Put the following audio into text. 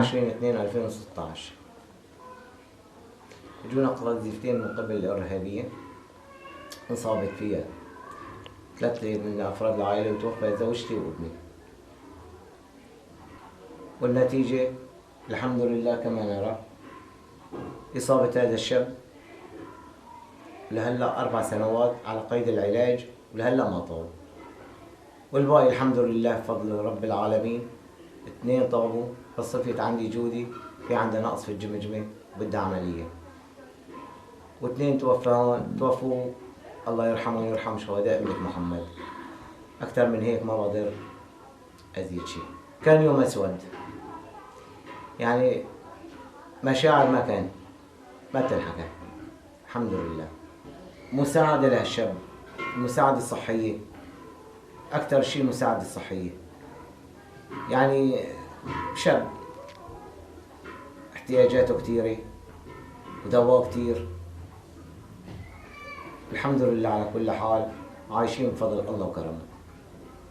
27/2/2016 اجونا قذيفتين من قبل الإرهابية انصابت فيها 3 من أفراد العائلة وتوفى زوجتي وابني، والنتيجة الحمد لله كما نرى إصابة هذا الشاب لهلا 4 سنوات على قيد العلاج ولهلا ما طاب، والباقي الحمد لله بفضل رب العالمين. 2 طابوا بس صفيت عندي جودي في عندها نقص في الجمجمة بدها عملية، و2 توفوا الله يرحمه ويرحم شهداء ابنة محمد. أكثر من هيك ما بقدر أزيد شيء. كان يوم أسود، يعني مشاعر ما تنحكى. الحمد لله. مساعدة لهالشاب، المساعدة الصحية، أكثر شيء المساعدة الصحية. يعني شاب احتياجاته كثيرة ودواء كثير. الحمد لله على كل حال، عايشين بفضل الله وكرمه.